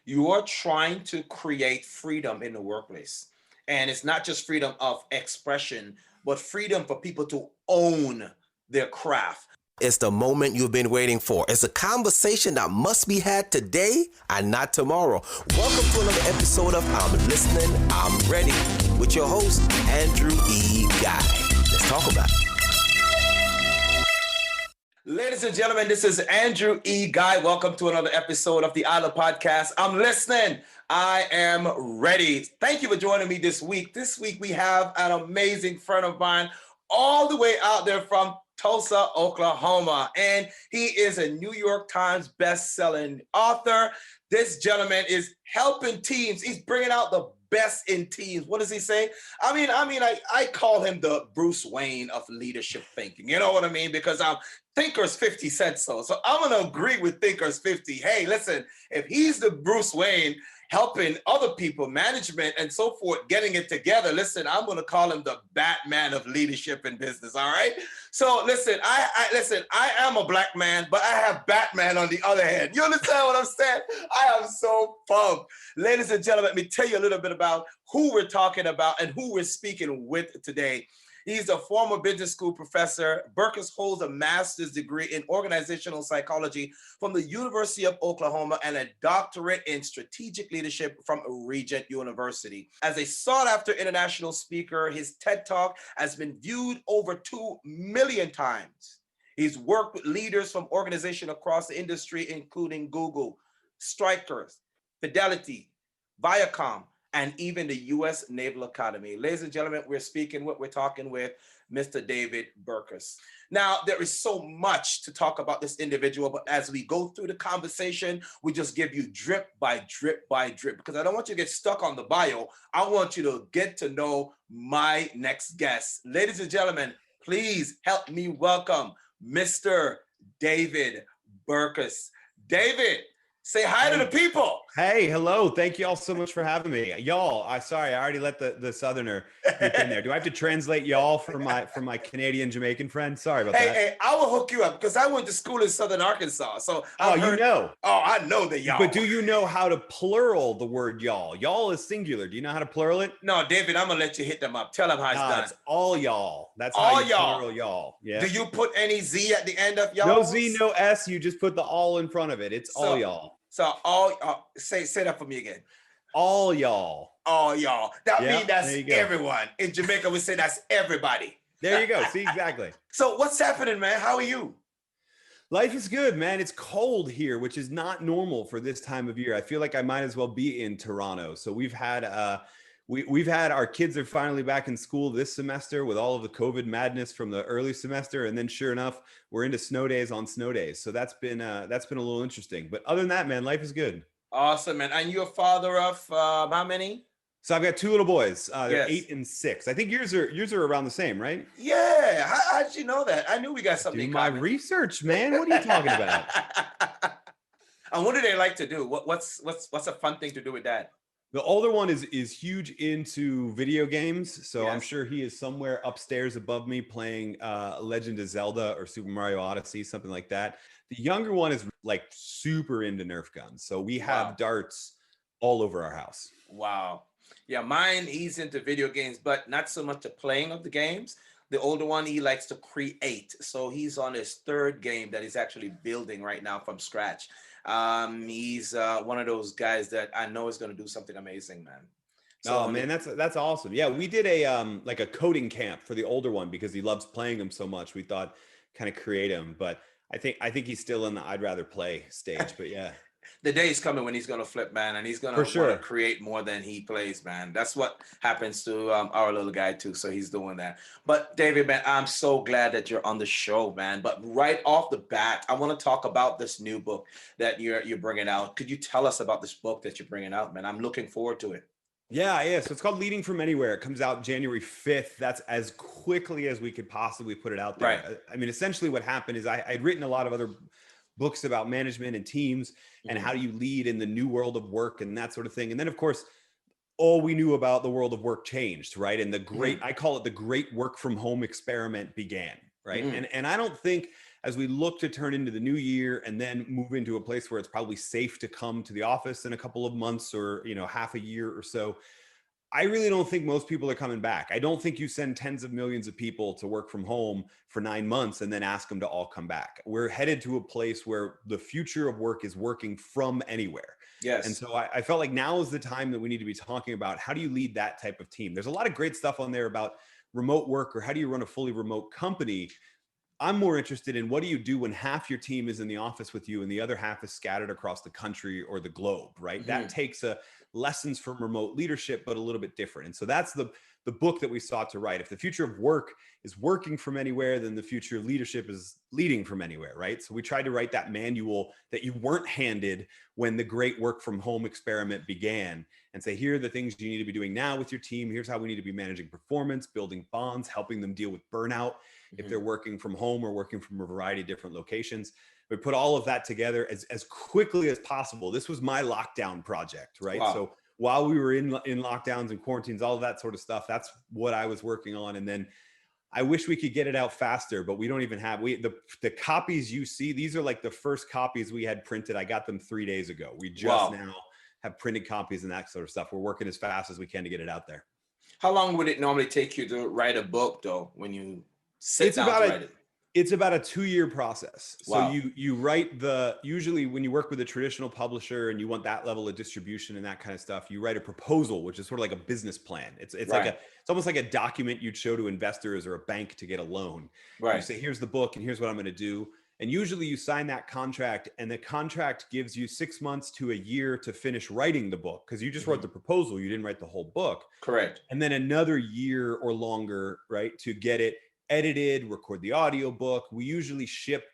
You are trying to create freedom in the workplace. And it's not just freedom of expression, but freedom for people to own their craft. It's the moment you've been waiting for. It's a conversation that must be had today and not tomorrow. Welcome to another episode of I'm Listening, I'm Ready with your host, Andrew E. Guy. Let's talk about it. Ladies and gentlemen, this is Andrew E. Guy. Welcome to another episode of the ILIRPODCAST. I'm listening. I am ready. Thank you for joining me this week. This week we have an amazing friend of mine all the way out there from Tulsa, Oklahoma, and he is a New York Times best-selling author. This gentleman is helping teams. He's bringing out the best in teams. What does he say? I call him the Bruce Wayne of leadership thinking. You know what I mean? Because Thinkers 50 said so. So I'm going to agree with Thinkers 50. Hey, listen, if he's the Bruce Wayne helping other people, management and so forth, getting it together, listen, I'm going to call him the Batman of leadership and business. All right. So listen, I am a black man, but I have Batman on the other hand. You understand what I'm saying? I am so pumped. Ladies and gentlemen, let me tell you a little bit about who we're talking about and who we're speaking with today. He's a former business school professor. Burkus holds a master's degree in organizational psychology from the University of Oklahoma and a doctorate in strategic leadership from Regent University. As a sought-after international speaker, his TED Talk has been viewed over 2 million times. He's worked with leaders from organizations across the industry, including Google, Stryker, Fidelity, Viacom, and even the US Naval Academy. Ladies and gentlemen, we're talking with Mr. David Burkus. Now, there is so much to talk about this individual, but as we go through the conversation, we just give you drip by drip by drip, because I don't want you to get stuck on the bio. I want you to get to know my next guest. Ladies and gentlemen, please help me welcome Mr. David Burkus. David, say hi to the people. Hey, hello. Thank you all so much for having me. Y'all, I already let the Southerner get in there. Do I have to translate y'all for my Canadian Jamaican friend? Sorry about that. Hey, I will hook you up because I went to school in Southern Arkansas. So I know. Oh, I know the y'all. But do you know how to plural the word y'all? Y'all is singular. Do you know how to plural it? No, David, I'm gonna let you hit them up. Tell them how it's done. It's all y'all. That's all how you y'all. plural y'all. Yeah. Do you put any Z at the end of y'all? No Z, no S. You just put the all in front of it. It's all y'all. So say that for me again. All y'all. All y'all. That means that's everyone. In Jamaica, we say that's everybody. There you go. See, exactly. So what's happening, man? How are you? Life is good, man. It's cold here, which is not normal for this time of year. I feel like I might as well be in Toronto. So we've had our kids are finally back in school this semester with all of the COVID madness from the early semester, and then sure enough, we're into snow days on snow days. So that's been a little interesting. But other than that, man, life is good. Awesome, man. And you're a father of how many? So I've got 2 little boys. They're 8 and 6. I think yours are around the same, right? Yeah. How did you know that? I knew we got something in common. My research, man. What are you talking about? And what do they like to do? What's a fun thing to do with Dad? The older one is huge into video games, so Yes. I'm sure he is somewhere upstairs above me playing Legend of Zelda or Super Mario Odyssey, something like that. The younger one is like super into Nerf guns, so we have darts all over our house. Wow. Yeah, mine, he's into video games, but not so much the playing of the games. The older one, he likes to create. So he's on his 3rd game that he's actually building right now from scratch. He's one of those guys that I know is going to do something amazing, man. So, man, that's awesome. Yeah, we did a like a coding camp for the older one because he loves playing them so much. We thought kind of create him, but I think he's still in the I'd rather play stage. But yeah. The day is coming when he's going to flip, man, and he's going to want to create more than he plays, man. That's what happens to our little guy, too, so he's doing that. But, David, man, I'm so glad that you're on the show, man. But right off the bat, I want to talk about this new book that you're bringing out. Could you tell us about this book that you're bringing out, man? I'm looking forward to it. Yeah. So it's called Leading from Anywhere. It comes out January 5th. That's as quickly as we could possibly put it out there. Right. I mean, essentially what happened is I'd written a lot of other books about management and teams and how do you lead in the new world of work and that sort of thing. And then, of course, all we knew about the world of work changed, right? And the great, I call it the great work from home experiment began, right? And I don't think as we look to turn into the new year and then move into a place where it's probably safe to come to the office in a couple of months or, half a year or so, I really don't think most people are coming back. I don't think you send tens of millions of people to work from home for 9 months and then ask them to all come back. We're headed to a place where the future of work is working from anywhere. Yes. And so I felt like now is the time that we need to be talking about how do you lead that type of team? There's a lot of great stuff on there about remote work or how do you run a fully remote company. I'm more interested in what do you do when half your team is in the office with you and the other half is scattered across the country or the globe, right? That takes lessons from remote leadership, but a little bit different. And so that's the book that we sought to write. If the future of work is working from anywhere, then the future of leadership is leading from anywhere, right? So we tried to write that manual that you weren't handed when the great work from home experiment began and say, here are the things you need to be doing now with your team. Here's how we need to be managing performance, building bonds, helping them deal with burnout if they're working from home or working from a variety of different locations. We put all of that together as quickly as possible. This was my lockdown project, right? Wow. So while we were in lockdowns and quarantines, all of that sort of stuff, that's what I was working on. And then I wish we could get it out faster, but we don't even have, the copies you see, these are like the first copies we had printed. I got them 3 days ago. We just now have printed copies and that sort of stuff. We're working as fast as we can to get it out there. How long would it normally take you to write a book though, when you sit down to write it? It's about a 2-year process. Wow. So you write usually when you work with a traditional publisher and you want that level of distribution and that kind of stuff, you write a proposal, which is sort of like a business plan. It's like it's almost like a document you'd show to investors or a bank to get a loan. Right. You say, here's the book and here's what I'm going to do. And usually you sign that contract and the contract gives you 6 months to a year to finish writing the book because you just wrote the proposal. You didn't write the whole book. Correct. And then another year or longer, right, to get it edited, record the audio book. We usually ship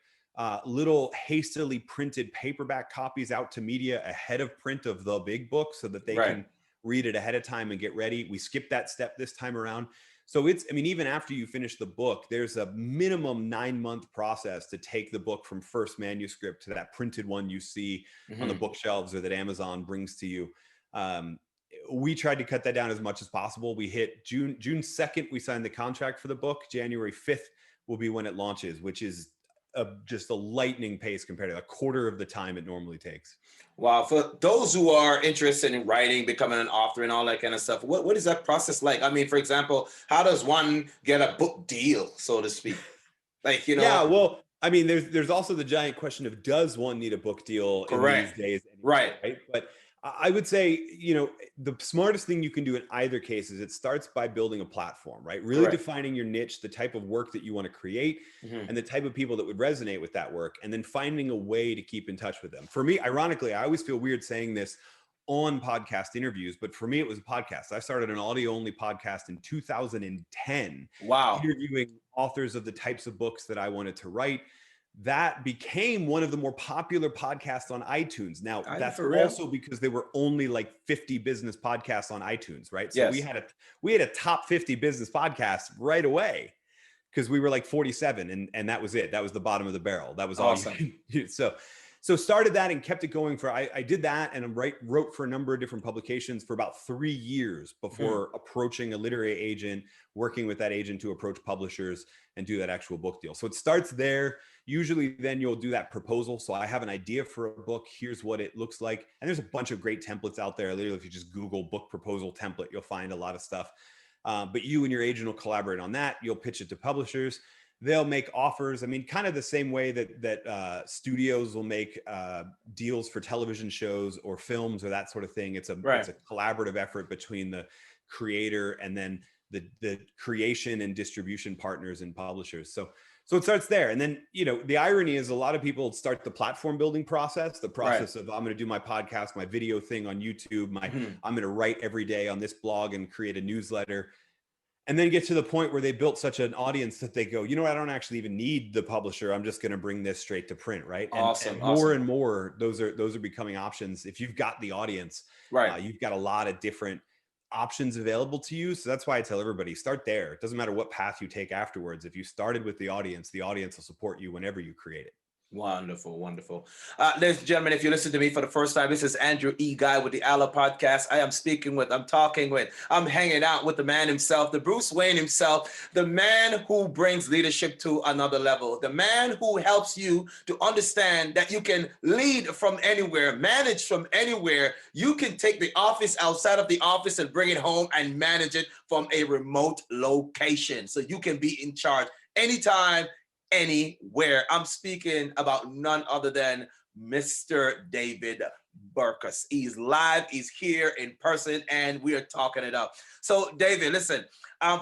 little hastily printed paperback copies out to media ahead of print of the big book so that they can read it ahead of time and get ready. We skipped that step this time around. So even after you finish the book, there's a minimum 9-month process to take the book from first manuscript to that printed one you see on the bookshelves or that Amazon brings to you. We tried to cut that down as much as possible. We hit June 2nd, we signed the contract for the book. January 5th will be when it launches, which is just a lightning pace compared to a quarter of the time it normally takes. Wow. For those who are interested in writing, becoming an author and all that kind of stuff, what is that process like? I mean, for example, how does one get a book deal, so to speak? Like, Yeah, well, I mean, there's also the giant question of does one need a book deal in these days? Anyway, right. But I would say, the smartest thing you can do in either case is it starts by building a platform, right? Really defining your niche, the type of work that you want to create and the type of people that would resonate with that work, and then finding a way to keep in touch with them. For me, ironically, I always feel weird saying this on podcast interviews, but for me, it was a podcast. I started an audio-only podcast in 2010. Wow. Interviewing authors of the types of books that I wanted to write. That became one of the more popular podcasts on iTunes. Now, that's also because there were only like 50 business podcasts on iTunes, right? So we had a top 50 business podcast right away because we were like 47 and that was it. That was the bottom of the barrel. That was awesome. So started that and kept it going for, I did that and wrote for a number of different publications for about 3 years before approaching a literary agent, working with that agent to approach publishers and do that actual book deal. So it starts there. Usually then you'll do that proposal. So I have an idea for a book. Here's what it looks like. And there's a bunch of great templates out there. Literally, if you just Google book proposal template, you'll find a lot of stuff. But you and your agent will collaborate on that. You'll pitch it to publishers. They'll make offers. I mean, kind of the same way that studios will make deals for television shows or films or that sort of thing. It's a collaborative effort between the creator and then the creation and distribution partners and publishers. So it starts there. And then, the irony is a lot of people start the platform building process, the process of I'm going to do my podcast, my video thing on YouTube, I'm going to write every day on this blog and create a newsletter. And then get to the point where they built such an audience that they go, I don't actually even need the publisher. I'm just going to bring this straight to print, right? And more and more, those are becoming options. If you've got the audience, you've got a lot of different options available to you. So that's why I tell everybody, start there. It doesn't matter what path you take afterwards. If you started with the audience will support you whenever you create it. Wonderful, wonderful. Ladies and gentlemen, if you listen to me for the first time, this is Andrew E. Guy with the ILIR Podcast. I'm talking with, I'm hanging out with the man himself, the Bruce Wayne himself, the man who brings leadership to another level, the man who helps you to understand that you can lead from anywhere, manage from anywhere. You can take the office outside of the office and bring it home and manage it from a remote location. So you can be in charge anytime, anywhere. I'm speaking about none other than Mr. David Burkus. He's live, he's here in person, and we are talking it up. So, David, listen,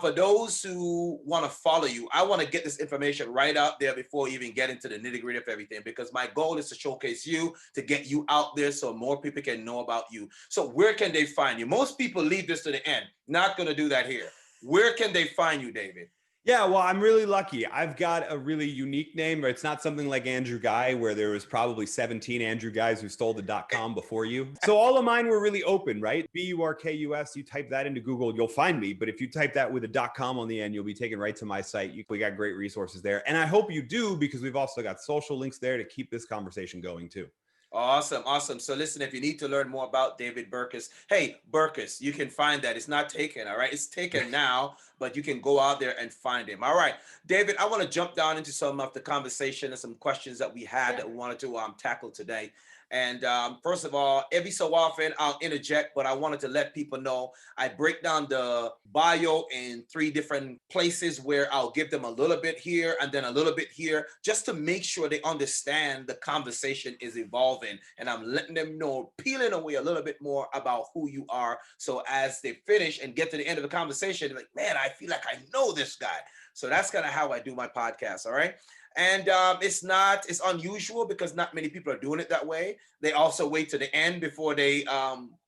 for those who want to follow you, I want to get this information right out there before you even get into the nitty-gritty of everything, because my goal is to showcase you, to get you out there so more people can know about you. So where can they find you? Most people leave this to the end. Not going to do that here. Where can they find you, David? Yeah, well, I'm really lucky. I've got a really unique name, but it's not something like Andrew Guy, where there was probably 17 Andrew Guys who stole the .com before you. So all of mine were really open, right? Burkus, you type that into Google, you'll find me. But if you type that with a .com on the end, you'll be taken right to my site. We got great resources there. And I hope you do, because we've also got social links there to keep this conversation going too. Awesome, awesome. So listen, if you need to learn more about David Burkus, hey, Burkus, you can find that. It's not taken, all right? It's taken now, but you can go out there and find him. All right, David, I want to jump down into some of the conversation and some questions that we had that we wanted to tackle today. And first of all, every so often I'll interject, but I wanted to let people know I break down the bio in 3 different places where I'll give them a little bit here and then a little bit here, just to make sure they understand the conversation is evolving. And I'm letting them know, peeling away a little bit more about who you are. So as they finish and get to the end of the conversation, they're like, man, I feel like I know this guy. So that's kind of how I do my podcast. All right. And it's unusual because not many people are doing it that way. They also wait to the end before they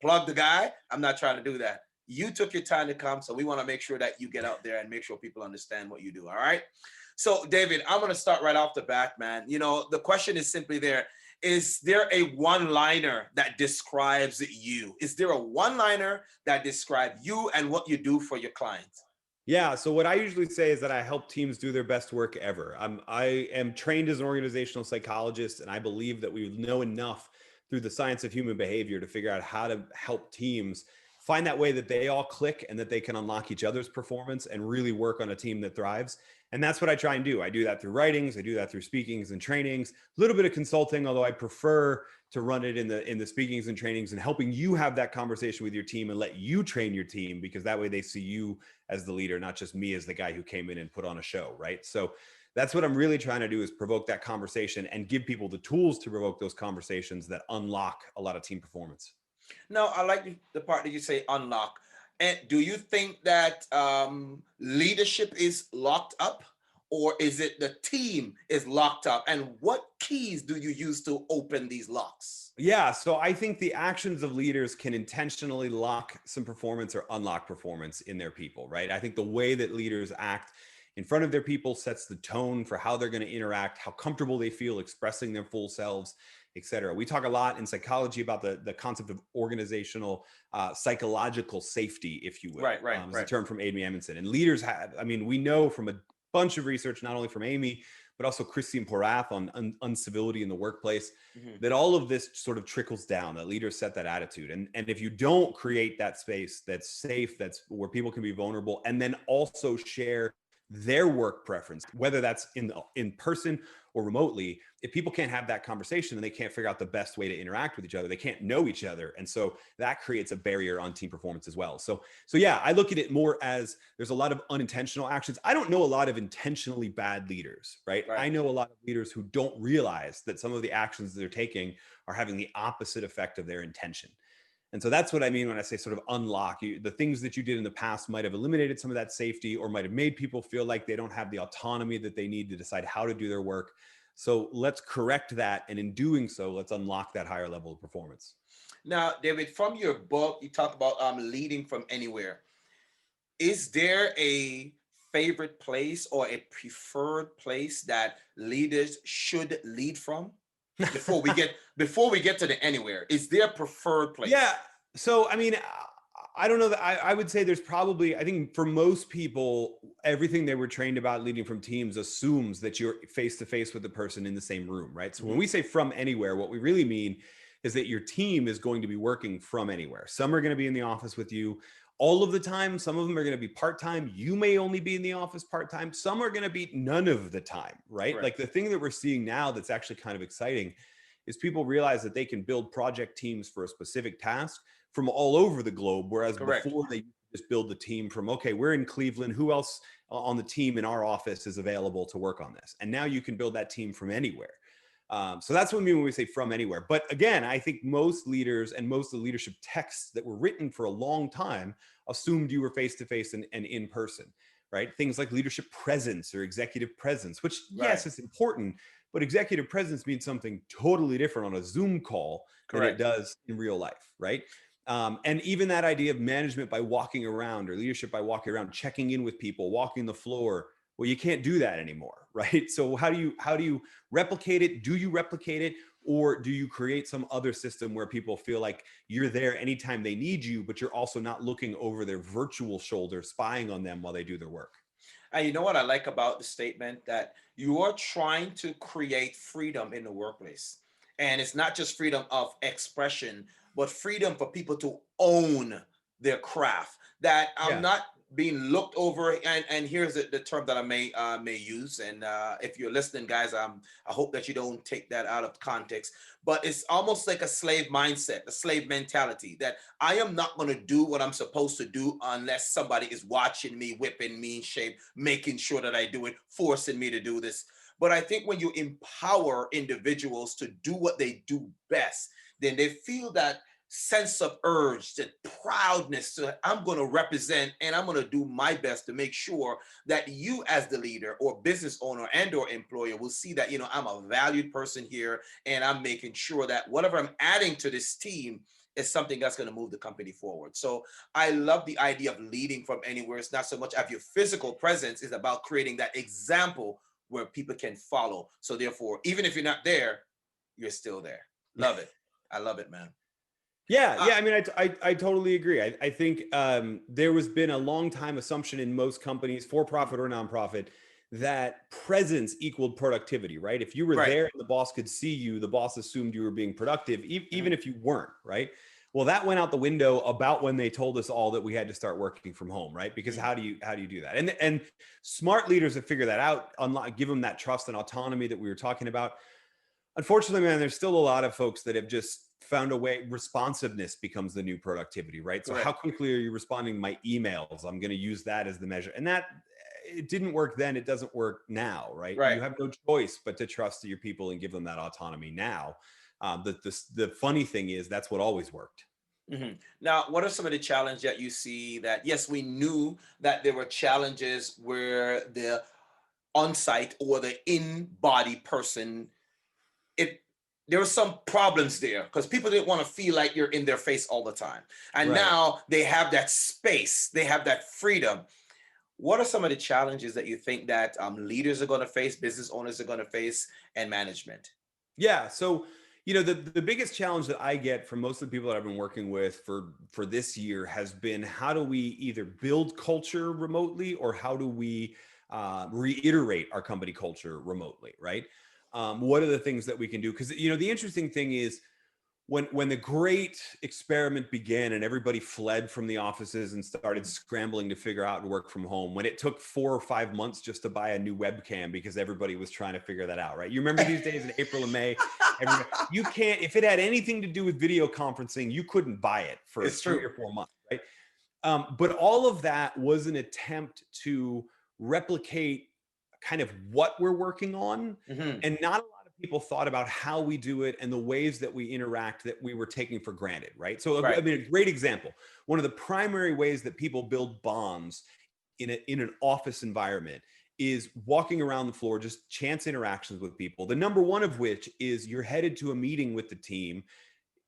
plug the guy. I'm not trying to do that. You took your time to come, so we want to make sure that you get out there and make sure people understand what you do. All right. So, David, I'm going to start right off the bat, man. You know, the question is simply there. Is there a one-liner that describes you? Is there a one-liner that describes you and what you do for your clients? Yeah. So what I usually say is that I help teams do their best work ever. I am trained as an organizational psychologist, and I believe that we know enough through the science of human behavior to figure out how to help teams find that way that they all click and that they can unlock each other's performance and really work on a team that thrives. And that's what I try and do. I do that through writings. I do that through speakings and trainings, a little bit of consulting, although I prefer to run it in the speakings and trainings and helping you have that conversation with your team and let you train your team, because that way they see you as the leader, not just me as the guy who came in and put on a show, right? So that's what I'm really trying to do, is provoke that conversation and give people the tools to provoke those conversations that unlock a lot of team performance. No, I like the part that you say unlock. And do you think that leadership is locked up, or is it the team is locked up? And what keys do you use to open these locks? Yeah, so I think the actions of leaders can intentionally lock some performance or unlock performance in their people, right? I think the way that leaders act in front of their people sets the tone for how they're going to interact, how comfortable they feel expressing their full selves, et cetera. We talk a lot in psychology about the concept of organizational psychological safety, if you will. Right. It's a term from Amy Edmondson. And leaders have, we know from a bunch of research, not only from Amy, but also Christine Porath on uncivility in the workplace, that all of this sort of trickles down, that leaders set that attitude. And if you don't create that space that's safe, that's where people can be vulnerable, and then also share their work preference, whether that's in person or remotely, if people can't have that conversation and they can't figure out the best way to interact with each other, they can't know each other. And so that creates a barrier on team performance as well. So yeah, I look at it more as there's a lot of unintentional actions. I don't know a lot of intentionally bad leaders, right? I know a lot of leaders who don't realize that some of the actions they're taking are having the opposite effect of their intention. And so that's what I mean when I say sort of unlock. The things that you did in the past might have eliminated some of that safety, or might have made people feel like they don't have the autonomy that they need to decide how to do their work. So let's correct that. And in doing so, let's unlock that higher level of performance. Now, David, from your book, you talk about leading from anywhere. Is there a favorite place or a preferred place that leaders should lead from? Before we get to the anywhere, is there a preferred place? Yeah. So, I don't know that I would say there's probably, I think for most people, everything they were trained about leading from teams assumes that you're face to face with the person in the same room, right? So when we say from anywhere, what we really mean is that your team is going to be working from anywhere. Some are going to be in the office with you all of the time. Some of them are going to be part-time. You may only be in the office part-time. Some are going to be none of the time, right? Correct. Like the thing that we're seeing now that's actually kind of exciting is people realize that they can build project teams for a specific task from all over the globe, whereas Correct. before they just build the team from, okay, we're in Cleveland, who else on the team in our office is available to work on this? And now you can build that team from anywhere. So that's what we mean when we say from anywhere. But again, I think most leaders and most of the leadership texts that were written for a long time assumed you were face-to-face and in person, right? Things like leadership presence or executive presence, which yes, it's important, but executive presence means something totally different on a Zoom call than it does in real life, right? And even that idea of management by walking around or leadership by walking around, checking in with people, walking the floor. Well, you can't do that anymore, right? So how do you replicate it? Do you replicate it? Or do you create some other system where people feel like you're there anytime they need you, but you're also not looking over their virtual shoulder, spying on them while they do their work? And you know what I like about the statement? That you are trying to create freedom in the workplace. And it's not just freedom of expression, but freedom for people to own their craft. That I'm Yeah. not being looked over. And here's the term that I may use. And if you're listening, guys, I hope that you don't take that out of context. But it's almost like a slave mindset, a slave mentality, that I am not going to do what I'm supposed to do unless somebody is watching me, whipping me in shape, making sure that I do it, forcing me to do this. But I think when you empower individuals to do what they do best, then they feel that sense of urge, that proudness to, I'm going to represent and I'm going to do my best to make sure that you as the leader or business owner and or employer will see that, I'm a valued person here, and I'm making sure that whatever I'm adding to this team is something that's going to move the company forward. So I love the idea of leading from anywhere. It's not so much of your physical presence, it's about creating that example where people can follow. So therefore, even if you're not there, you're still there. Love it. I love it, man. Yeah. I mean, I totally agree. I think there has been a long time assumption in most companies, for profit or nonprofit, that presence equaled productivity, right? If you were there and the boss could see you, the boss assumed you were being productive, even if you weren't, right? Well, that went out the window about when they told us all that we had to start working from home, right? Because how do you do that? And smart leaders have figured that out, give them that trust and autonomy that we were talking about. Unfortunately, man, there's still a lot of folks that have just found a way. Responsiveness becomes the new productivity, right? So how quickly are you responding to my emails? I'm going to use that as the measure. And that, it didn't work then. It doesn't work now, right? You have no choice but to trust your people and give them that autonomy now. The funny thing is that's what always worked. Now, what are some of the challenges that you see that, yes, we knew that there were challenges where the on-site or the in-body person, there were some problems there because people didn't want to feel like you're in their face all the time. And now they have that space, they have that freedom. What are some of the challenges that you think that leaders are going to face, business owners are going to face, and management? Yeah. So, the biggest challenge that I get from most of the people that I've been working with for this year has been, how do we either build culture remotely, or how do we reiterate our company culture remotely, right? What are the things that we can do? Because, the interesting thing is, when the great experiment began and everybody fled from the offices and started scrambling to figure out to work from home, when it took 4 or 5 months just to buy a new webcam because everybody was trying to figure that out, right? You remember these days in April and May, you can't, if it had anything to do with video conferencing, you couldn't buy it for 3 or 4 months, right? But all of that was an attempt to replicate kind of what we're working on, and not a lot of people thought about how we do it and the ways that we interact that we were taking for granted, right? So I mean, a great example, one of the primary ways that people build bonds in an office environment is walking around the floor, just chance interactions with people. The number one of which is you're headed to a meeting with the team.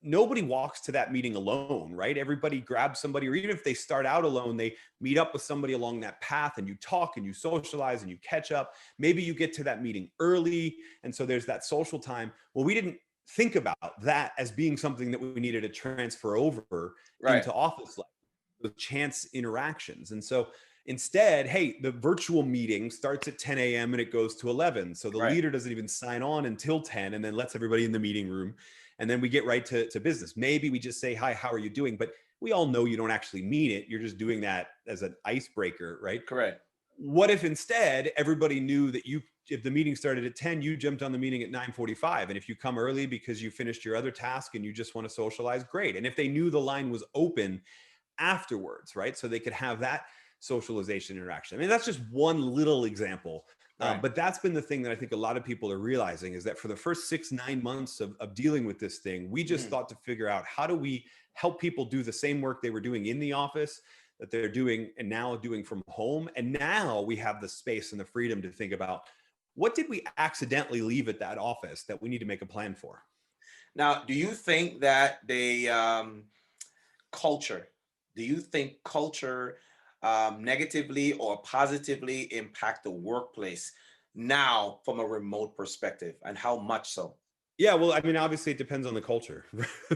Nobody walks to that meeting alone, right? Everybody grabs somebody, or even if they start out alone, they meet up with somebody along that path, and you talk and you socialize and you catch up. Maybe you get to that meeting early, and so there's that social time. Well, we didn't think about that as being something that we needed to transfer over into office life. those chance interactions. And so instead, hey, the virtual meeting starts at 10 a.m. and it goes to 11. So the Right. leader doesn't even sign on until 10 and then lets everybody in the meeting room. And then we get right to business. Maybe we just say, hi, how are you doing? But we all know you don't actually mean it. You're just doing that as an icebreaker, right? Correct. What if instead everybody knew that if the meeting started at 10, you jumped on the meeting at 9:45, and if you come early because you finished your other task and you just want to socialize, great. And if they knew the line was open afterwards, right, so they could have that socialization interaction. I mean, that's just one little example. Right. But that's been the thing that I think a lot of people are realizing, is that for the first 6-9 months of dealing with this thing, we just thought to figure out, how do we help people do the same work they were doing in the office that they're doing and now doing from home. And now we have the space and the freedom to think about, what did we accidentally leave at that office that we need to make a plan for? Now, do you think that culture, do you think culture negatively or positively impact the workplace now from a remote perspective, and how much so? Yeah, well, I mean, obviously it depends on the culture,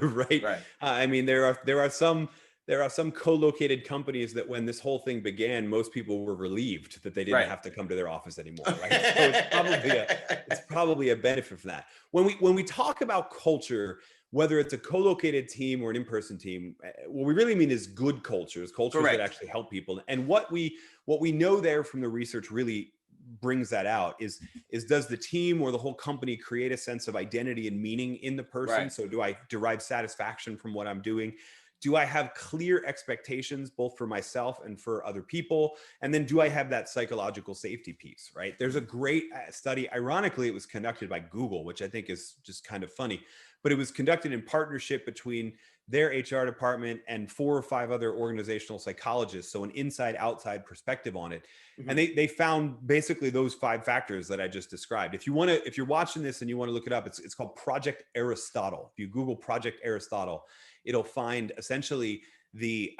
right? Right. I mean, there are some co-located companies that when this whole thing began, most people were relieved that they didn't Right. have to come to their office anymore, right? So it's probably a benefit for that. When we talk about culture, whether it's a co-located team or an in-person team, what we really mean is good cultures that Correct. actually help people. And what we know there from the research really brings that out is does the team or the whole company create a sense of identity and meaning in the person? Right. So do I derive satisfaction from what I'm doing? Do I have clear expectations both for myself and for other people? And then do I have that psychological safety piece, right? There's a great study. Ironically, it was conducted by Google, which I think is just kind of funny, but it was conducted in partnership between their HR department and 4 or 5 other organizational psychologists. So an inside outside perspective on it. And they found basically those 5 factors that I just described. If you're watching this and you want to look it up, it's called Project Aristotle. If you Google Project Aristotle, it'll find essentially the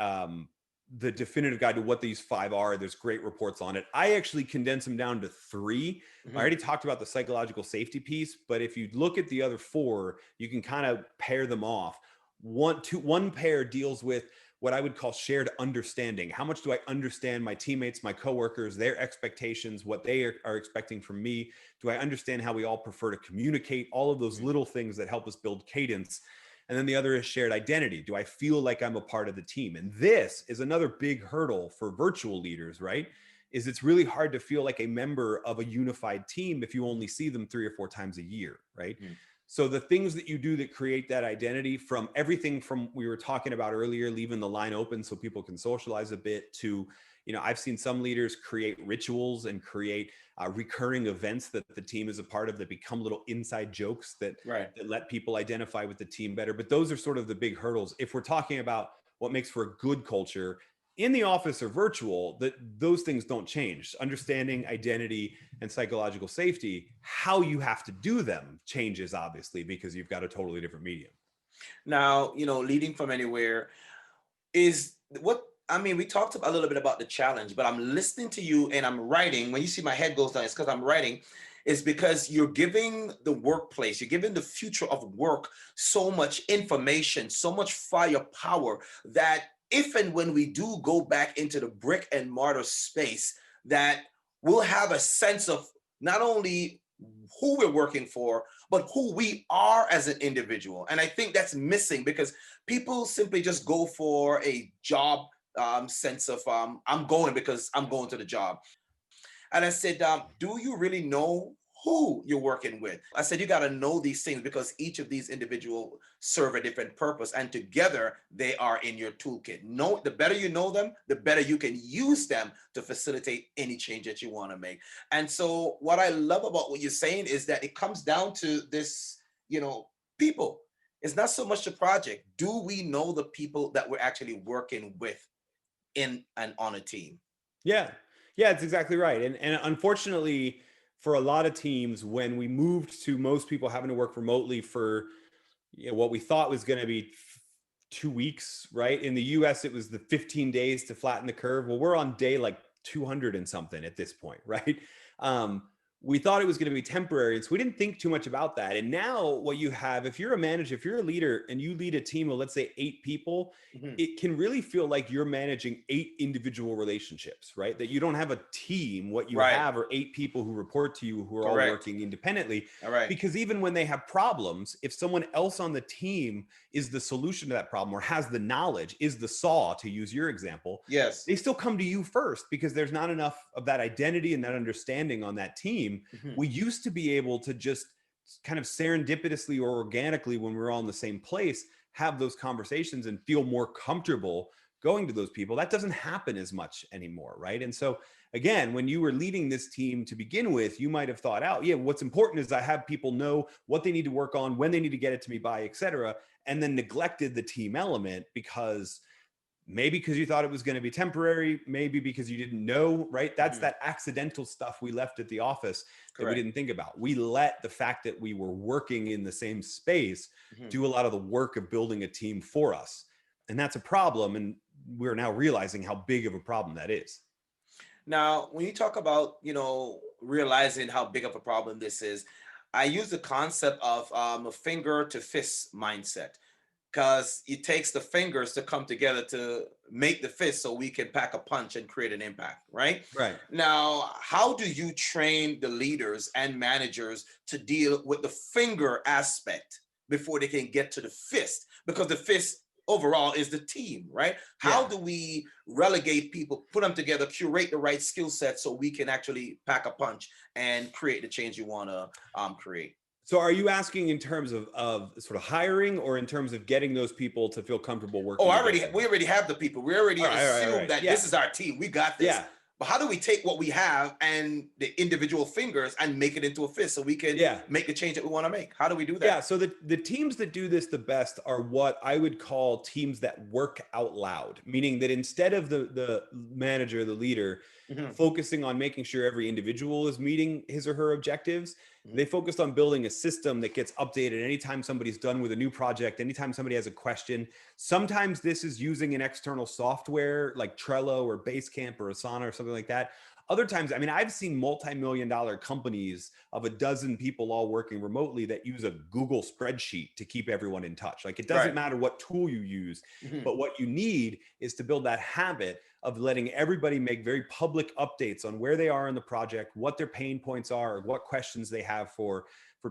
definitive guide to what these 5 are. There's great reports on it. I actually condensed them down to 3. I already talked about the psychological safety piece, but if you look at the other 4, you can kind of pair them off. One pair deals with what I would call shared understanding. How much do I understand my teammates, my coworkers, their expectations, what they are expecting from me? Do I understand how we all prefer to communicate? All of those little things that help us build cadence. And then the other is shared identity. Do I feel like I'm a part of the team? And this is another big hurdle for virtual leaders, right? Is it's really hard to feel like a member of a unified team if you only see them 3 or 4 times a year, right? So the things that you do that create that identity, from everything from we were talking about earlier, leaving the line open so people can socialize a bit, to, I've seen some leaders create rituals and create recurring events that the team is a part of that become little inside jokes that let people identify with the team better. But those are sort of the big hurdles. If we're talking about what makes for a good culture in the office or virtual, that those things don't change. Understanding identity and psychological safety, how you have to do them changes, obviously, because you've got a totally different medium. Now, leading from anywhere is what, I mean, we talked a little bit about the challenge, but I'm listening to you and I'm writing. When you see my head goes down, it's because I'm writing. Is because you're giving the workplace, you're giving the future of work so much information, so much firepower, that if and when we do go back into the brick and mortar space, that we'll have a sense of not only who we're working for, but who we are as an individual. And I think that's missing, because people simply just go for a job sense of I'm going because I'm going to the job. And I said, do you really know who you're working with? I said, you got to know these things, because each of these individuals serve a different purpose, and together they are in your toolkit. The better you know them, the better you can use them to facilitate any change that you want to make. And so what I love about what you're saying is that it comes down to this, people. It's not so much the project. Do we know the people that we're actually working with in and on a team? Yeah, it's exactly right. And unfortunately, for a lot of teams, when we moved to most people having to work remotely for what we thought was going to be 2 weeks, right? In the US, it was the 15 days to flatten the curve. Well, we're on day like 200 and something at this point, right? we thought it was going to be temporary. And so we didn't think too much about that. And now what you have, if you're a manager, if you're a leader and you lead a team of, let's say, 8 people, it can really feel like you're managing 8 individual relationships, right? That you don't have a team. What you have are 8 people who report to you, who are all working independently. Because even when they have problems, if someone else on the team is the solution to that problem or has the knowledge, is the saw, to use your example, they still come to you first because there's not enough of that identity and that understanding on that team. We used to be able to just kind of serendipitously or organically, when we're all in the same place, have those conversations and feel more comfortable going to those people. That doesn't happen as much anymore, right? And so again, when you were leading this team to begin with, you might have thought out, what's important is I have people know what they need to work on, when they need to get it to me by, et cetera, and then neglected the team element because you thought it was going to be temporary, maybe because you didn't know, right? That's that accidental stuff we left at the office that we didn't think about. We let the fact that we were working in the same space do a lot of the work of building a team for us. And that's a problem. And we're now realizing how big of a problem that is. Now, when you talk about, realizing how big of a problem this is, I use the concept of a finger to fist mindset. Because it takes the fingers to come together to make the fist so we can pack a punch and create an impact, right? Right. Now, how do you train the leaders and managers to deal with the finger aspect before they can get to the fist? Because the fist overall is the team, right? How do we relegate people, put them together, curate the right skill set so we can actually pack a punch and create the change you want to create? So are you asking in terms of sort of hiring or in terms of getting those people to feel comfortable working? We already have the people. We already assume that this is our team. We got this. Yeah. But how do we take what we have and the individual fingers and make it into a fist so we can make the change that we want to make? How do we do that? Yeah, so the teams that do this the best are what I would call teams that work out loud, meaning that instead of the manager, the leader, focusing on making sure every individual is meeting his or her objectives, they focused on building a system that gets updated anytime somebody's done with a new project, anytime somebody has a question. Sometimes this is using an external software like Trello or Basecamp or Asana or something like that. Other times, I mean, I've seen multi-million-dollar companies of a dozen people all working remotely that use a Google spreadsheet to keep everyone in touch. Like, it doesn't matter what tool you use, but what you need is to build that habit of letting everybody make very public updates on where they are in the project, what their pain points are, what questions they have for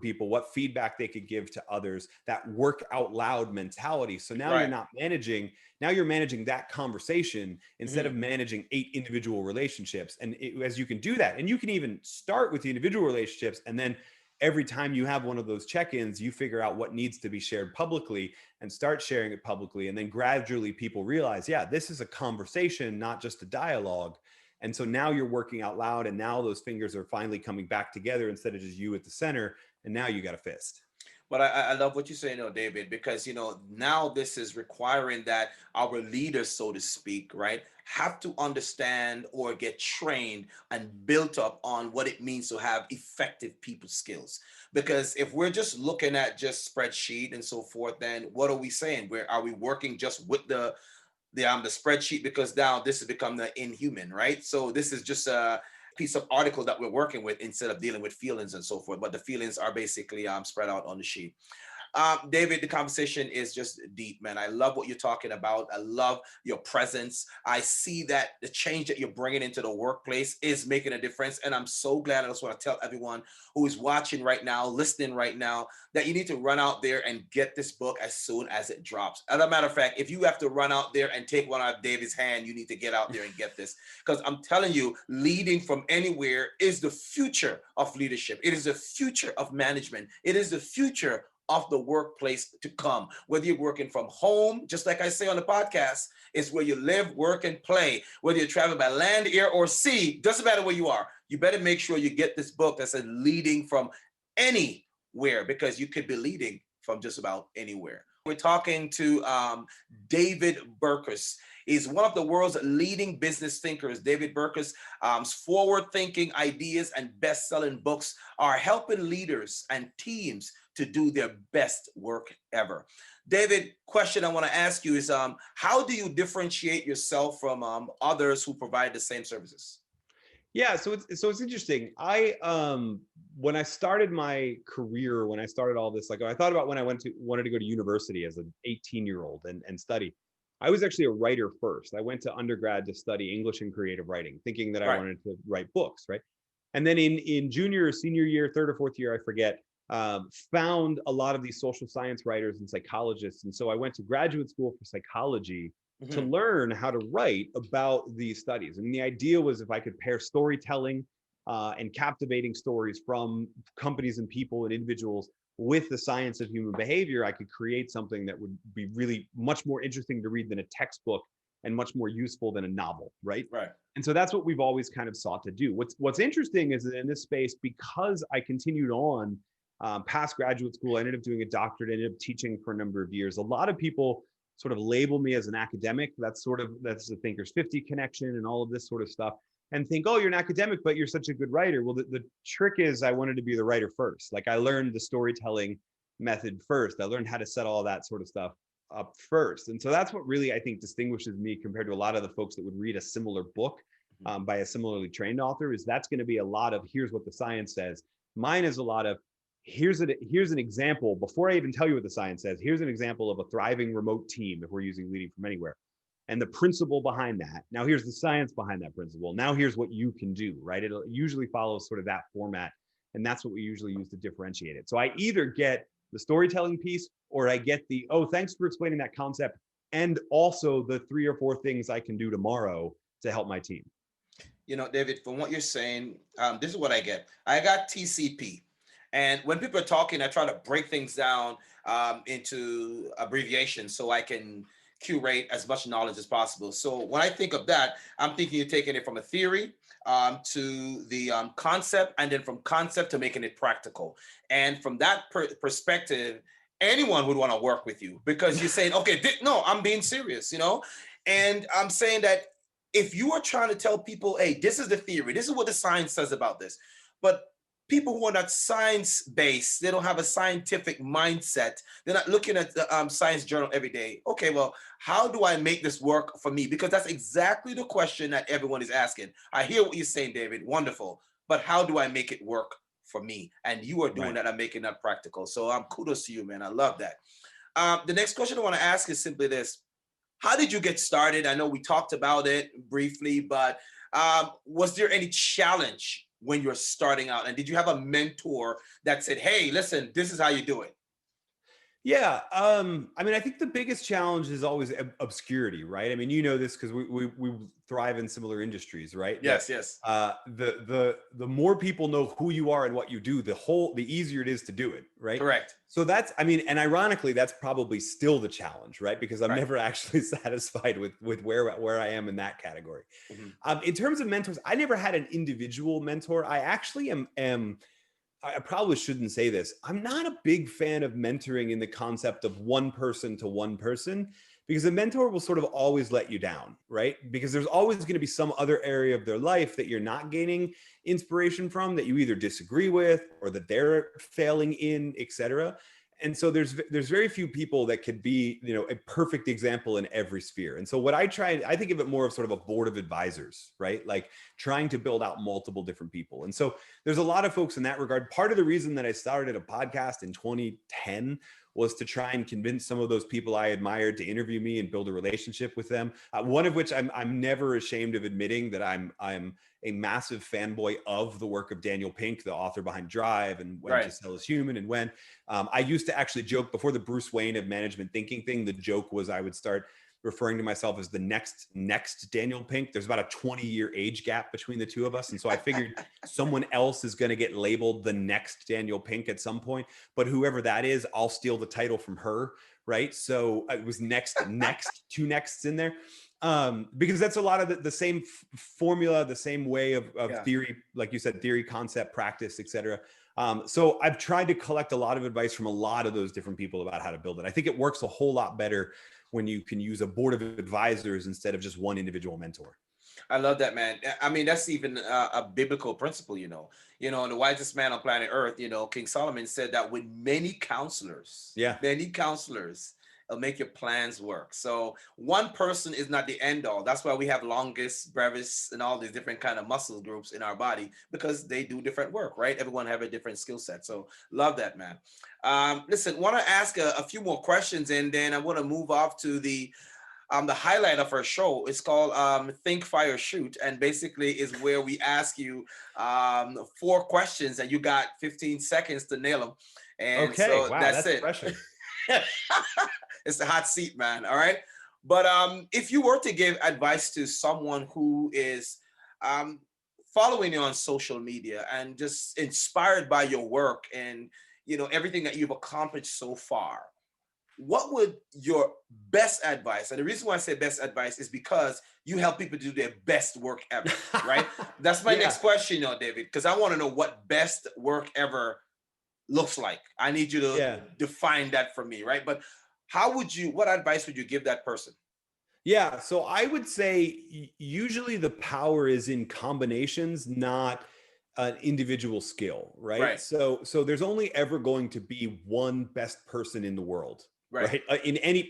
people, what feedback they could give to others, that work out loud mentality. So now you're not managing, now you're managing that conversation instead of managing 8 individual relationships. And as you can do that, and you can even start with the individual relationships, and then every time you have one of those check-ins, you figure out what needs to be shared publicly and start sharing it publicly. And then gradually people realize, this is a conversation, not just a dialogue. And so now you're working out loud, and now those fingers are finally coming back together instead of just you at the center. And now you got a fist. But I love what you're saying, David, because, now this is requiring that our leaders, so to speak, right, have to understand or get trained and built up on what it means to have effective people skills. Because if we're just looking at just spreadsheet and so forth, then what are we saying? Are we working just with the spreadsheet? Because now this has become the inhuman, right? So this is just a piece of article that we're working with instead of dealing with feelings and so forth. But the feelings are basically spread out on the sheet. David, the conversation is just deep, man. I love what you're talking about. I love your presence. I see that the change that you're bringing into the workplace is making a difference. And I'm so glad. I just want to tell everyone who is watching right now, listening right now, that you need to run out there and get this book as soon as it drops. As a matter of fact, if you have to run out there and take one out of David's hand, you need to get out there and get this. Because I'm telling you, leading from anywhere is the future of leadership. It is the future of management. It is the future of the workplace to come. Whether you're working from home, just like I say on the podcast, it's where you live, work, and play. Whether you're traveling by land, air, or sea, doesn't matter where you are. You better make sure you get this book that says leading from anywhere, because you could be leading from just about anywhere. We're talking to David Burkus. He's one of the world's leading business thinkers. David Burkus' forward-thinking ideas and best-selling books are helping leaders and teams to do their best work ever. David, question I want to ask you is, how do you differentiate yourself from others who provide the same services? Yeah, so it's interesting. When I started my career, when I started all this, like I thought about when I wanted to go to university as an 18-year-old and study. I was actually a writer first. I went to undergrad to study English and creative writing, thinking that I Right. wanted to write books, right? And then in junior or senior year, third or fourth year, I forget, found a lot of these social science writers and psychologists. And so I went to graduate school for psychology to Hmm. learn how to write about these studies. And the idea was if I could pair storytelling and captivating stories from companies and people and individuals with the science of human behavior, I could create something that would be really much more interesting to read than a textbook and much more useful than a novel, right? Right. And so that's what we've always kind of sought to do. What's interesting is that in this space, because I continued on past graduate school, I ended up doing a doctorate, ended up teaching for a number of years. A lot of people sort of label me as an academic. That's the Thinkers 50 connection and all of this sort of stuff, and think, oh, you're an academic, but you're such a good writer. Well, the trick is I wanted to be the writer first. Like I learned the storytelling method first. I learned how to set all that sort of stuff up first. And so that's what really I think distinguishes me compared to a lot of the folks that would read a similar book by a similarly trained author, is that's going to be a lot of here's what the science says. Mine is a lot of here's an example. Before I even tell you what the science says, here's an example of a thriving remote team if we're using leading from anywhere, and the principle behind that. Now here's the science behind that principle. Now here's what you can do, right? It usually follows sort of that format, and that's what we usually use to differentiate it. So I either get the storytelling piece or I get the, oh, thanks for explaining that concept, and also the 3 or 4 things I can do tomorrow to help my team. You know, David, from what you're saying, this is what I get. I got TCP. And when people are talking, I try to break things down into abbreviations so I can curate as much knowledge as possible. So when I think of that, I'm thinking you're taking it from a theory to the concept, and then from concept to making it practical. And from that perspective, anyone would want to work with you because you're saying, okay, no, I'm being serious, you know? And I'm saying that if you are trying to tell people, hey, this is the theory, this is what the science says about this, but people who are not science based, they don't have a scientific mindset, they're not looking at the science journal every day. Okay, well, how do I make this work for me? Because that's exactly the question that everyone is asking. I hear what you're saying, David, wonderful, but how do I make it work for me? And you are doing Right. that and making that practical. So kudos to you, man. I love that. The next question I want to ask is simply this: how did you get started? I know we talked about it briefly, but was there any challenge when you're starting out? And did you have a mentor that said, hey, listen, this is how you do it? Yeah, I mean, I think the biggest challenge is always obscurity, right? I mean, you know this because we thrive in similar industries, right? That Yes, yes. the more people know who you are and what you do, the easier it is to do it, right? Correct. So that's, I mean, and ironically, that's probably still the challenge, right? Because I'm Right. never actually satisfied with where I am in that category. Mhm. In terms of mentors, I never had an individual mentor. I actually am I probably shouldn't say this. I'm not a big fan of mentoring in the concept of one person to one person, because a mentor will sort of always let you down, right? Because there's always going to be some other area of their life that you're not gaining inspiration from, that you either disagree with or that they're failing in, etc. And so there's very few people that could be, you know, a perfect example in every sphere. And so what I think of it more of sort of a board of advisors, right? Like trying to build out multiple different people. And so there's a lot of folks in that regard. Part of the reason that I started a podcast in 2010 was to try and convince some of those people I admired to interview me and build a relationship with them. One of which I'm never ashamed of admitting that I'm a massive fanboy of the work of Daniel Pink, the author behind Drive and When to Right. Sell is Human. And when I used to actually joke before the Bruce Wayne of management thinking thing, the joke was I would start referring to myself as the next Daniel Pink. There's about a 20-year age gap between the two of us. And so I figured someone else is going to get labeled the next Daniel Pink at some point, but whoever that is, I'll steal the title from her. Right. So it was next, two nexts in there. Because that's a lot of the same formula, the same way of Yeah. theory, like you said, theory, concept, practice, etc. So I've tried to collect a lot of advice from a lot of those different people about how to build it. I think it works a whole lot better when you can use a board of advisors instead of just one individual mentor. I love that, man. I mean, that's even a biblical principle, you know. You know, and the wisest man on planet Earth, you know, King Solomon said that with Yeah. many counselors, it'll make your plans work. So one person is not the end all. That's why we have longest, brevis, and all these different kind of muscle groups in our body, because they do different work, right? Everyone have a different skill set. So love that, man. Listen, want to ask a few more questions, and then I want to move off to the highlight of our show. Is called Think, Fire, Shoot, and basically is where we ask you 4 questions, and you got 15 seconds to nail them. And okay, so wow, that's it. Pressure. It's the hot seat, man. All right. But if you were to give advice to someone who is following you on social media and just inspired by your work and everything that you've accomplished so far, what would your best advice? And the reason why I say best advice is because you help people do their best work ever, right? That's my next question, David, because I want to know what best work ever looks like. I need you to define that for me, right? But what advice would you give that person? Yeah, so I would say usually the power is in combinations, not an individual skill, right? So there's only ever going to be one best person in the world, right?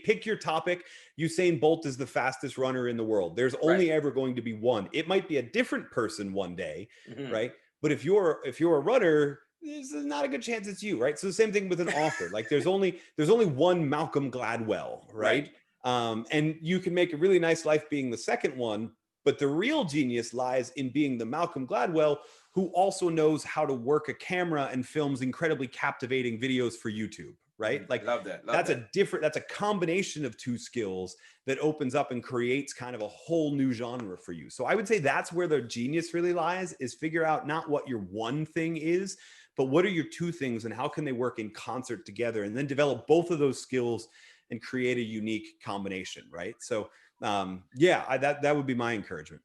Pick your topic. Usain Bolt is the fastest runner in the world. There's only ever going to be one. It might be a different person one day, right? But if you're a runner, there's not a good chance it's you, right? So the same thing with an author. Like there's only one Malcolm Gladwell, right? And you can make a really nice life being the second one, but the real genius lies in being the Malcolm Gladwell who also knows how to work a camera and films incredibly captivating videos for YouTube, right? Like love that. That's a combination of 2 skills that opens up and creates kind of a whole new genre for you. So I would say that's where the genius really lies, is figure out not what your one thing is, but what are your 2 things and how can they work in concert together, and then develop both of those skills and create a unique combination, right? So that would be my encouragement.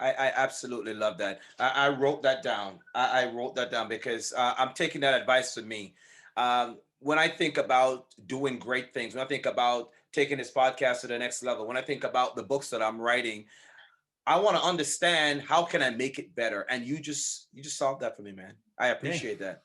I absolutely love that. I wrote that down. I wrote that down because I'm taking that advice to me. When I think about doing great things, when I think about taking this podcast to the next level, when I think about the books that I'm writing, I want to understand how can I make it better. And you just solved that for me, man. I appreciate that.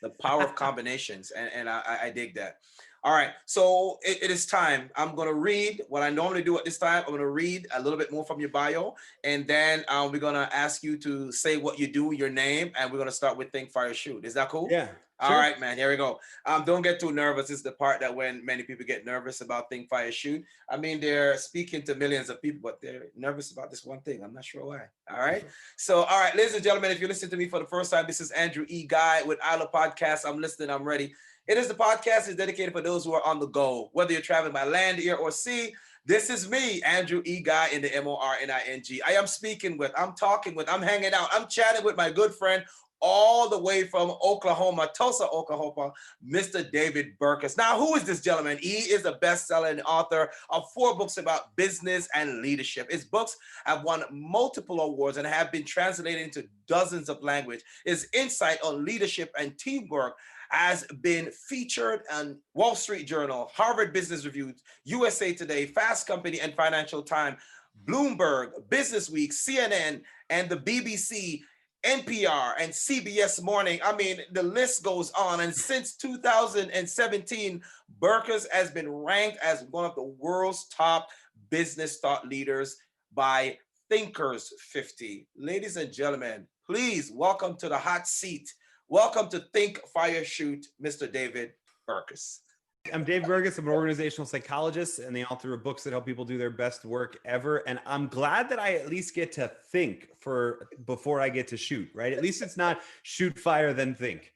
The power of combinations, and I dig that. All right, so it is time. I'm going to read what I normally do at this time. I'm going to read a little bit more from your bio, and then we're going to ask you to say what you do, your name, and we're going to start with Think, Fire, Shoot. Is that cool? Yeah. All right, man, here we go. Don't get too nervous. This is the part that when many people get nervous about Think, Fire, Shoot. I mean, they're speaking to millions of people, but they're nervous about this one thing. I'm not sure why. All right. So, all right, ladies and gentlemen, if you listen to me for the first time, this is Andrew E. Guy with ILIRPODCAST. I'm listening. I'm ready. It is the podcast is dedicated for those who are on the go, whether you're traveling by land, air, or sea. This is me, Andrew E. Guy, in the MORNING. I am speaking with, I'm talking with, I'm hanging out, I'm chatting with my good friend all the way from Oklahoma, Tulsa, Oklahoma, Mr. David Burkus. Now, who is this gentleman? He is a best-selling author of 4 books about business and leadership. His books have won multiple awards and have been translated into dozens of languages. His insight on leadership and teamwork has been featured on Wall Street Journal, Harvard Business Review, USA Today, Fast Company, and Financial Times, Bloomberg, Business Week, CNN, and the BBC, NPR, and CBS Morning. I mean, the list goes on. And since 2017, Burkus has been ranked as one of the world's top business thought leaders by Thinkers 50. Ladies and gentlemen, please welcome to the hot seat. Welcome to Think, Fire, Shoot, Mr. David Burkus. I'm Dave Burkus. I'm an organizational psychologist and the author of books that help people do their best work ever. And I'm glad that I at least get to think before I get to shoot, right? At least it's not shoot, fire, then think.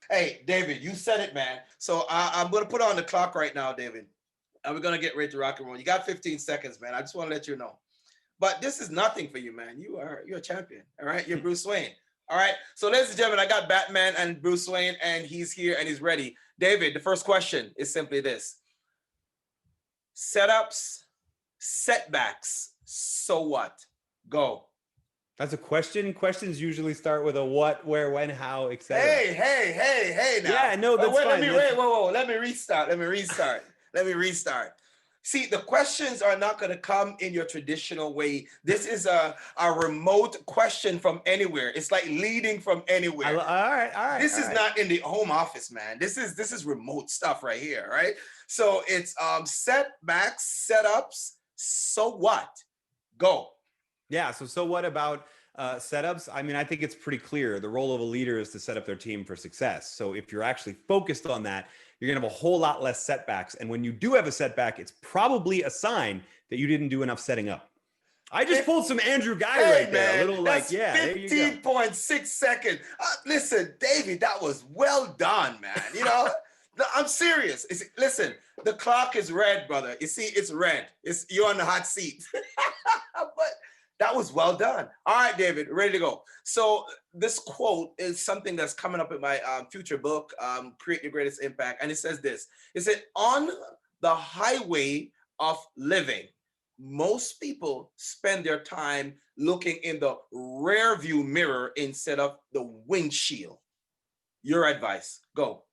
Hey, David, you said it, man. So I'm going to put on the clock right now, David. And we're going to get ready to rock and roll. You got 15 seconds, man. I just want to let you know. But this is nothing for you, man. You're a champion, all right? You're Bruce Wayne. All right, so ladies and gentlemen, I got Batman and Bruce Wayne, and he's here and he's ready. David, the first question is simply this. Setups, setbacks, so what? Go. That's a question. Questions usually start with a what, where, when, how, etc. Hey now. Yeah, no, that's fine. Whoa. Let me restart. See, the questions are not going to come in your traditional way. This is a remote question from anywhere. It's like leading from anywhere. All right. This is not in the home office, man. This is remote stuff right here, right? So it's setbacks, setups. So what? Go. Yeah. So what about setups? I mean, I think it's pretty clear. The role of a leader is to set up their team for success. So if you're actually focused on that, you're going to have a whole lot less setbacks. And when you do have a setback, it's probably a sign that you didn't do enough setting up. I just pulled some Andrew Guy right there. A little that's like, yeah, 15.6 seconds. Listen, David, that was well done, man. You know, I'm serious. Listen, the clock is red, brother. You see, it's red. You're on the hot seat. But that was well done. All right, David, ready to go. So this quote is something that's coming up in my future book, Create Your Greatest Impact. And it says this. It said, on the highway of living, most people spend their time looking in the rear view mirror instead of the windshield. Your advice, go.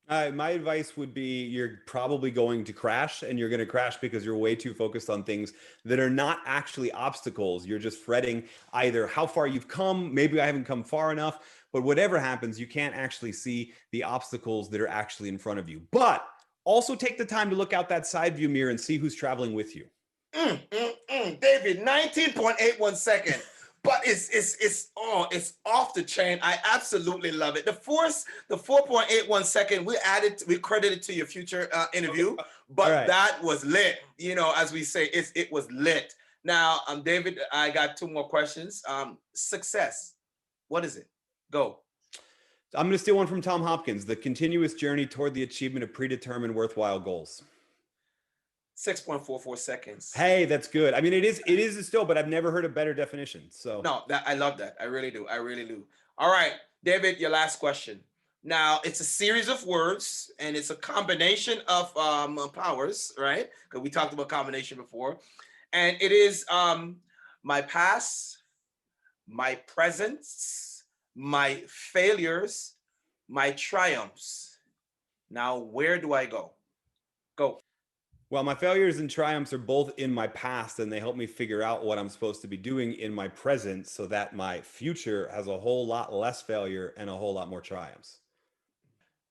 My advice would be you're probably going to crash, and you're going to crash because you're way too focused on things that are not actually obstacles. You're just fretting either how far you've come, maybe I haven't come far enough, but whatever happens, you can't actually see the obstacles that are actually in front of you. But also take the time to look out that side view mirror and see who's traveling with you. David, 19.81 seconds. But it's off the chain. I absolutely love it. The 4.81 second, we credited to your future interview, but right. That was lit. You know, as we say, it was lit. Now, David, I got two more questions. Success, what is it? Go. I'm going to steal one from Tom Hopkins. The continuous journey toward the achievement of predetermined worthwhile goals. 6.44 seconds. Hey, that's good. I mean, it is still, but I've never heard a better definition. So no, I love that. I really do. All right, David, your last question. Now, it's a series of words, and it's a combination of powers, right? Because we talked about combination before. And it is my past, my presence, my failures, my triumphs. Now, where do I go? Go. Well, my failures and triumphs are both in my past, and they help me figure out what I'm supposed to be doing in my present so that my future has a whole lot less failure and a whole lot more triumphs.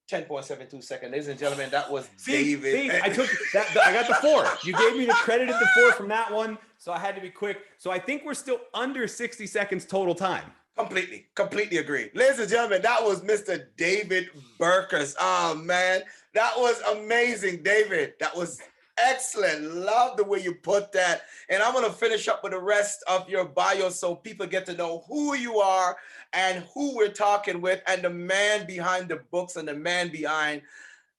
10.72 seconds. Ladies and gentlemen, that was David. See, I took that. I got the 4. You gave me the credit at the 4 from that one, so I had to be quick. So I think we're still under 60 seconds total time. Completely agree. Ladies and gentlemen, that was Mr. David Burkus. Oh, man, that was amazing, David. That was excellent. Love the way you put that. And I'm going to finish up with the rest of your bio so people get to know who you are and who we're talking with and the man behind the books and the man behind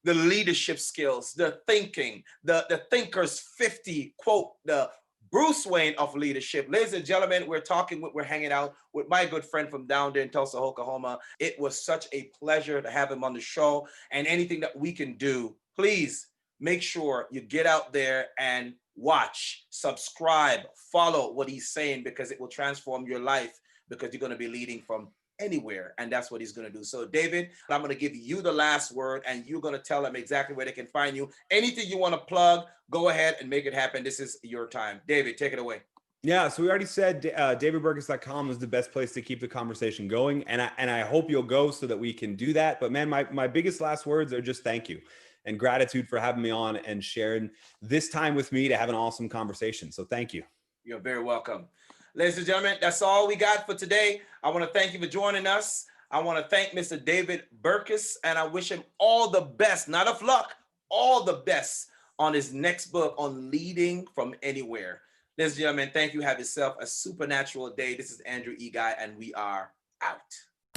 the leadership skills, the thinking, the Thinkers 50, quote, the Bruce Wayne of leadership. Ladies and gentlemen, we're hanging out with my good friend from down there in Tulsa, Oklahoma. It was such a pleasure to have him on the show, and anything that we can do, please make sure you get out there and watch, subscribe, follow what he's saying, because it will transform your life, because you're going to be leading from anywhere, and that's what he's going to do. So, David, I'm going to give you the last word, and you're going to tell them exactly where they can find you. Anything you want to plug, go ahead and make it happen. This is your time. David, take it away. Yeah, so we already said davidburkus.com is the best place to keep the conversation going, and I hope you'll go so that we can do that. But man, my biggest last words are just thank you and gratitude for having me on and sharing this time with me to have an awesome conversation. So thank you. You're very welcome. Ladies and gentlemen, that's all we got for today. I want to thank you for joining us. I want to thank Mr. David Burkus, and I wish him all the best, not of luck, all the best on his next book on leading from anywhere. Ladies and gentlemen, thank you. Have yourself a supernatural day. This is Andrew E. Guy, and we are out.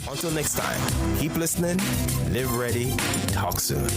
Until next time, keep listening, live ready, talk soon.